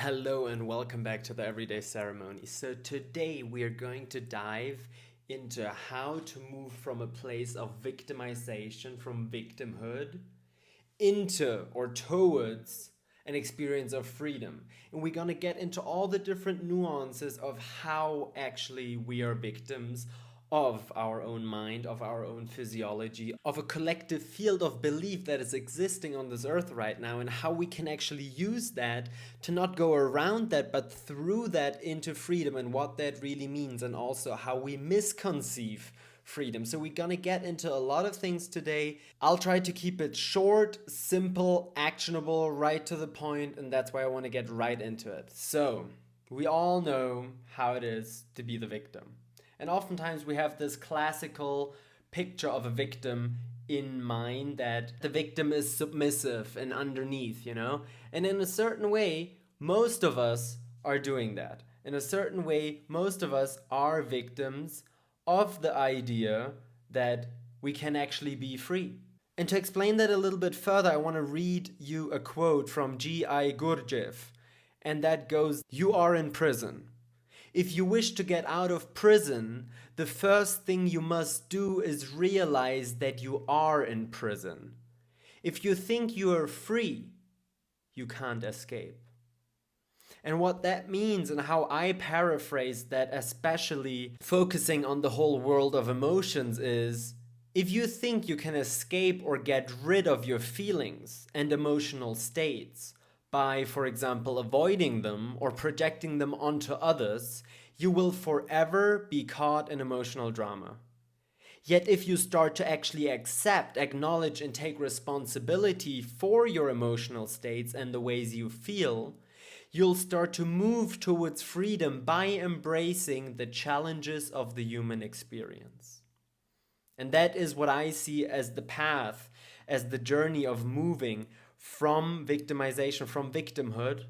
Hello and welcome back to the Everyday Ceremony. So today we are going to dive into how to move from a place of victimization, from victimhood, into or towards an experience of freedom. And we're going to get into all the different nuances of how actually we are victims of our own mind, of our own physiology, of a collective field of belief that is existing on this earth right now, and how we can actually use that to not go around that, but through that into freedom, and what that really means, and also how we misconceive freedom. So we're gonna get into a lot of things today. I'll try to keep it short, simple, actionable, right to the point, and that's why I want to get right into it. So we all know how it is to be the victim. And oftentimes we have this classical picture of a victim in mind, that the victim is submissive and underneath, And in a certain way, most of us are doing that. In a certain way, most of us are victims of the idea that we can actually be free. And to explain that a little bit further, I want to read you a quote from G.I. Gurdjieff. And that goes, "You are in prison. If you wish to get out of prison, the first thing you must do is realize that you are in prison. If you think you are free, you can't escape." And what that means, and how I paraphrase that, especially focusing on the whole world of emotions, is if you think you can escape or get rid of your feelings and emotional states by, for example, avoiding them or projecting them onto others, you will forever be caught in emotional drama. Yet if you start to actually accept, acknowledge, and take responsibility for your emotional states and the ways you feel, you'll start to move towards freedom by embracing the challenges of the human experience. And that is what I see as the path, as the journey of moving from victimization, from victimhood,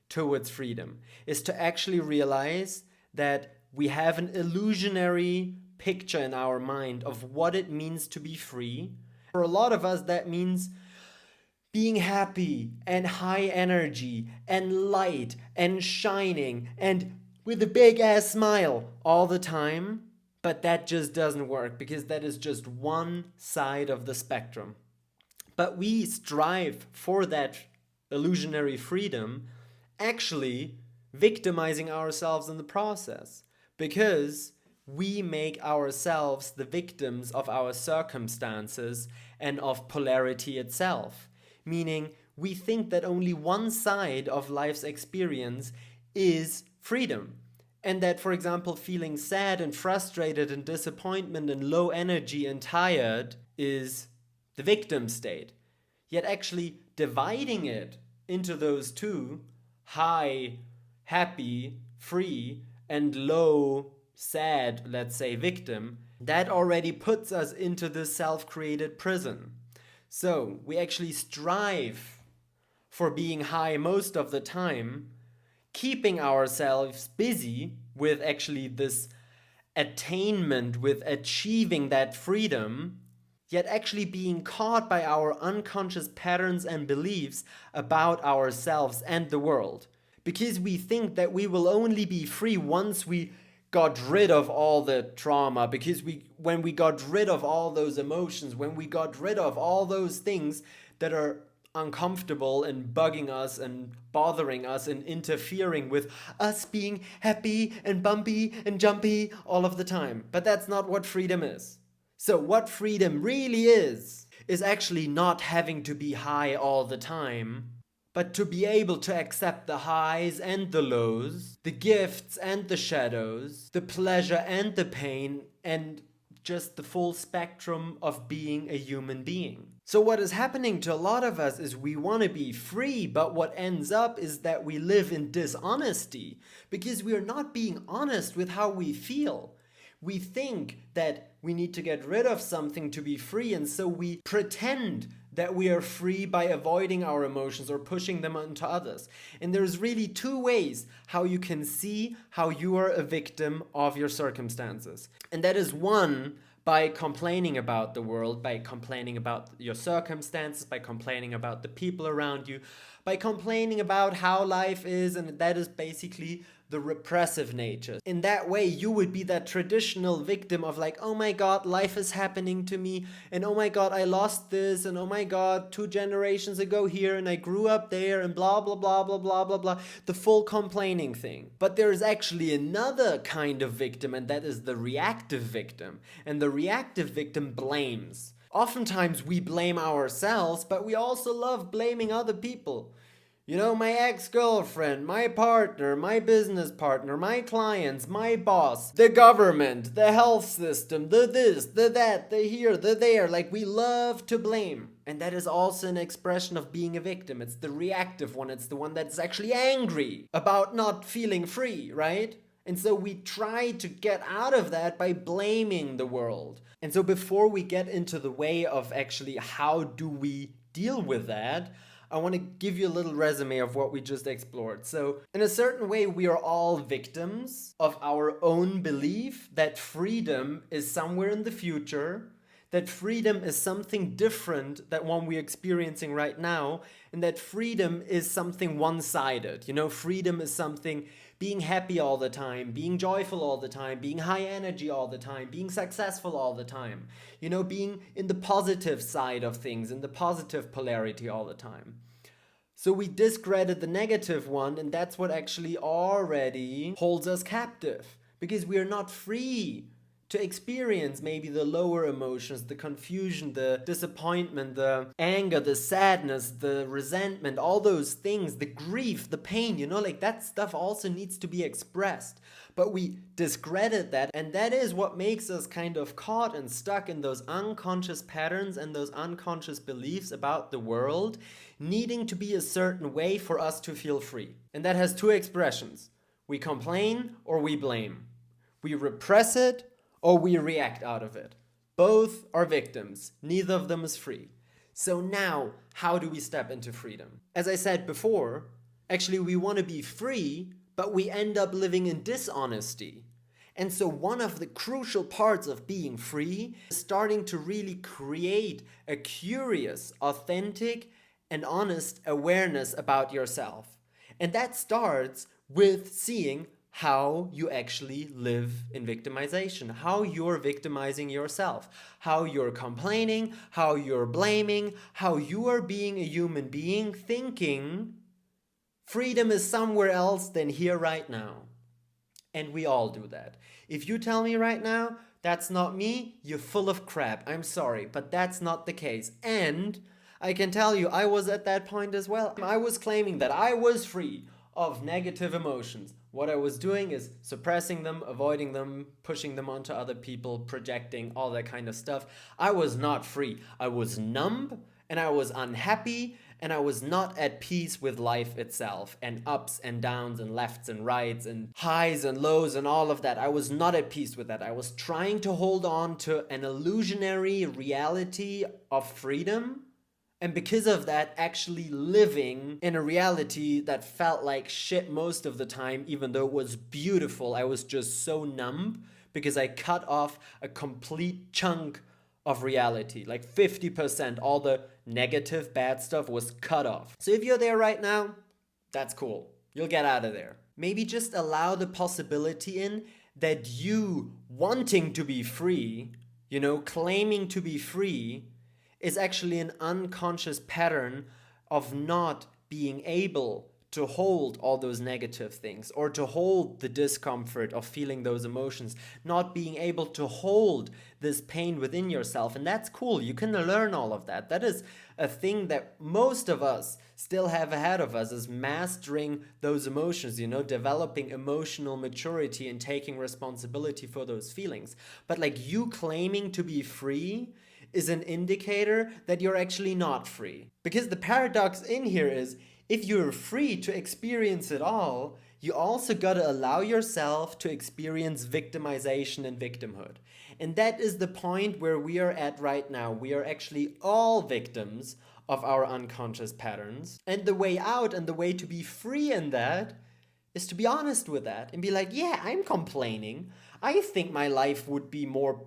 towards freedom, is to actually realize that we have an illusionary picture in our mind of what it means to be free. For a lot of us, that means being happy and high energy and light and shining and with a big ass smile all the time. But that just doesn't work, because that is just one side of the spectrum. But we strive for that illusionary freedom, actually victimizing ourselves in the process, because we make ourselves the victims of our circumstances and of polarity itself. Meaning, we think that only one side of life's experience is freedom. And that, for example, feeling sad and frustrated and disappointment and low energy and tired is the victim state. Yet actually dividing it into those two, high, happy, free, and low, sad, let's say, victim, that already puts us into this self-created prison. So we actually strive for being high most of the time, keeping ourselves busy with actually this attainment, with achieving that freedom, yet actually being caught by our unconscious patterns and beliefs about ourselves and the world. Because we think that we will only be free once we got rid of all the trauma, because when we got rid of all those emotions, when we got rid of all those things that are uncomfortable and bugging us and bothering us and interfering with us being happy and bumpy and jumpy all of the time. But that's not what freedom is. So what freedom really is actually not having to be high all the time, but to be able to accept the highs and the lows, the gifts and the shadows, the pleasure and the pain, and just the full spectrum of being a human being. So what is happening to a lot of us is we want to be free, but what ends up is that we live in dishonesty, because we are not being honest with how we feel. We think that we need to get rid of something to be free, and so we pretend that we are free by avoiding our emotions or pushing them onto others. And there's really two ways how you can see how you are a victim of your circumstances. And that is, one, by complaining about the world, by complaining about your circumstances, by complaining about the people around you, by complaining about how life is, and that is basically the repressive nature. In that way, you would be that traditional victim of like, oh my god, life is happening to me, and oh my god, I lost this, and oh my god, 2 generations ago here, and I grew up there, and blah blah blah blah blah blah blah, the full complaining thing. But there is actually another kind of victim, and that is the reactive victim. And the reactive victim blames. Oftentimes we blame ourselves, but we also love blaming other people. You know, my ex-girlfriend, my partner, my business partner, my clients, my boss, the government, the health system, the this, the that, the here, the there. Like, we love to blame. And that is also an expression of being a victim. It's the reactive one. It's the one that's actually angry about not feeling free, right? And so we try to get out of that by blaming the world. And so before we get into the way of actually how do we deal with that, I want to give you a little resume of what we just explored. So, in a certain way, we are all victims of our own belief that freedom is somewhere in the future, that freedom is something different than one we're experiencing right now, and that freedom is something one-sided. You know, freedom is something being happy all the time, being joyful all the time, being high energy all the time, being successful all the time. You know, being in the positive side of things, in the positive polarity all the time. So we discredit the negative one, and that's what actually already holds us captive. Because we are not free to experience maybe the lower emotions, the confusion, the disappointment, the anger, the sadness, the resentment, all those things, the grief, the pain, you know, like that stuff also needs to be expressed. But we discredit that, and that is what makes us kind of caught and stuck in those unconscious patterns and those unconscious beliefs about the world needing to be a certain way for us to feel free. And that has 2 expressions. We complain or we blame. We repress it or we react out of it. Both are victims. Neither of them is free. So now, how do we step into freedom? As I said before, actually we want to be free, but we end up living in dishonesty. And so one of the crucial parts of being free is starting to really create a curious, authentic, and honest awareness about yourself. And that starts with seeing how you actually live in victimization, how you're victimizing yourself, how you're complaining, how you're blaming, how you are being a human being thinking freedom is somewhere else than here right now. And we all do that. If you tell me right now, that's not me, you're full of crap. I'm sorry, but that's not the case. And I can tell you, I was at that point as well. I was claiming that I was free of negative emotions. What I was doing is suppressing them, avoiding them, pushing them onto other people, projecting, all that kind of stuff. I was not free. I was numb, and I was unhappy, and I was not at peace with life itself, and ups and downs and lefts and rights and highs and lows and all of that. I was not at peace with that. I was trying to hold on to an illusionary reality of freedom, and because of that, actually living in a reality that felt like shit most of the time, even though it was beautiful. I was just so numb because I cut off a complete chunk of reality. Like 50%, all the negative, bad stuff was cut off. So if you're there right now, that's cool. You'll get out of there. Maybe just allow the possibility in that you wanting to be free, you know, claiming to be free, is actually an unconscious pattern of not being able to hold all those negative things, or to hold the discomfort of feeling those emotions, not being able to hold this pain within yourself. And that's cool. You can learn all of that. That is a thing that most of us still have ahead of us, is mastering those emotions, you know, developing emotional maturity and taking responsibility for those feelings. But like, you claiming to be free is an indicator that you're actually not free. Because the paradox in here is, if you're free to experience it all, you also gotta allow yourself to experience victimization and victimhood. And that is the point where we are at right now. We are actually all victims of our unconscious patterns. And the way out and the way to be free in that is to be honest with that and be like, yeah, I'm complaining. I think my life would be more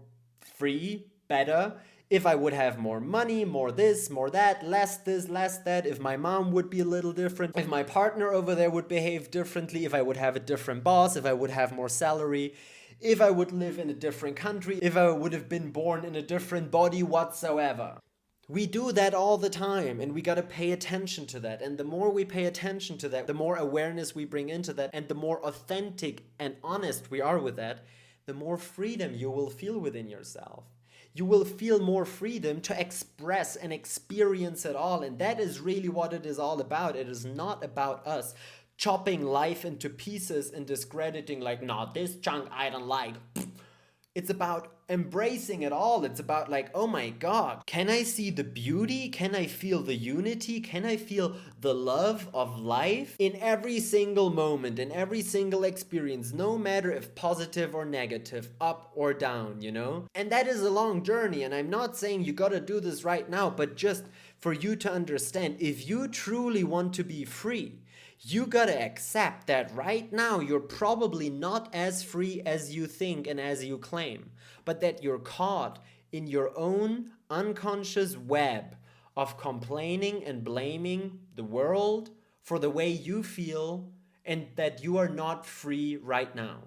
free, better, If I would have more money, more this, more that, less this, less that, if my mom would be a little different, if my partner over there would behave differently, if I would have a different boss, if I would have more salary, if I would live in a different country, if I would have been born in a different body whatsoever. We do that all the time, and we gotta pay attention to that. And the more we pay attention to that, the more awareness we bring into that, and the more authentic and honest we are with that, the more freedom you will feel within yourself. You will feel more freedom to express and experience it all. And that is really what it is all about. It is not about us chopping life into pieces and discrediting, like, no, this chunk I don't like. It's about embracing it all. It's about like, oh my God, can I see the beauty? Can I feel the unity? Can I feel the love of life in every single moment, in every single experience, no matter if positive or negative, up or down, you know? And that is a long journey. And I'm not saying you gotta do this right now, but just for you to understand, if you truly want to be free, you gotta accept that right now you're probably not as free as you think and as you claim, but that you're caught in your own unconscious web of complaining and blaming the world for the way you feel, and that you are not free right now.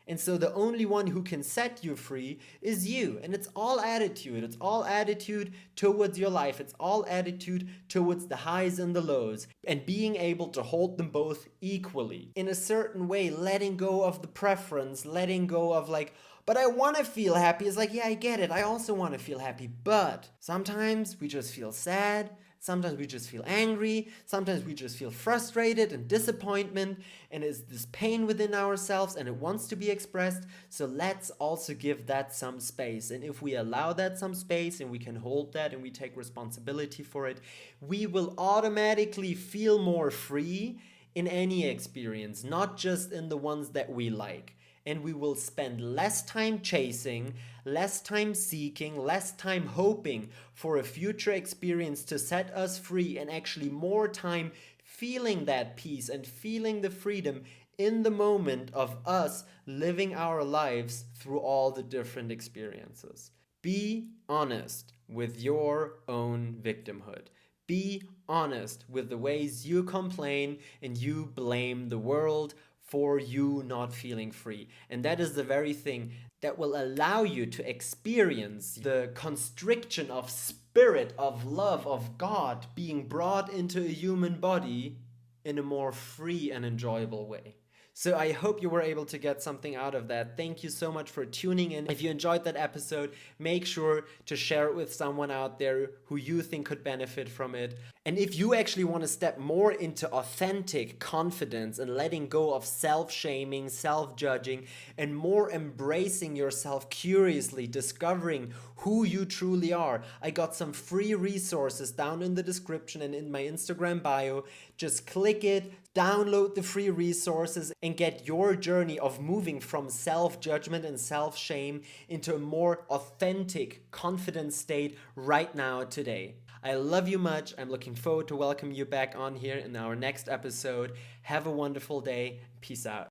And so the only one who can set you free is you. And it's all attitude. It's all attitude towards your life. It's all attitude towards the highs and the lows. And being able to hold them both equally. In a certain way, letting go of the preference, letting go of like, but I want to feel happy. It's like, yeah, I get it. I also want to feel happy. But sometimes we just feel sad. Sometimes we just feel angry. Sometimes we just feel frustrated and disappointment. And it's this pain within ourselves and it wants to be expressed. So let's also give that some space. And if we allow that some space and we can hold that and we take responsibility for it, we will automatically feel more free in any experience, not just in the ones that we like. And we will spend less time chasing, less time seeking, less time hoping for a future experience to set us free, and actually more time feeling that peace and feeling the freedom in the moment of us living our lives through all the different experiences. Be honest with your own victimhood. Be honest with the ways you complain and you blame the world for you not feeling free. And that is the very thing that will allow you to experience the constriction of spirit, of love, of God being brought into a human body in a more free and enjoyable way. So I hope you were able to get something out of that. Thank you so much for tuning in. If you enjoyed that episode, make sure to share it with someone out there who you think could benefit from it. And if you actually want to step more into authentic confidence and letting go of self-shaming, self-judging, and more embracing yourself curiously, discovering who you truly are, I got some free resources down in the description and in my Instagram bio. Just click it, download the free resources, and get your journey of moving from self-judgment and self-shame into a more authentic, confident state right now, today. I love you much. I'm looking forward to welcoming you back on here in our next episode. Have a wonderful day. Peace out.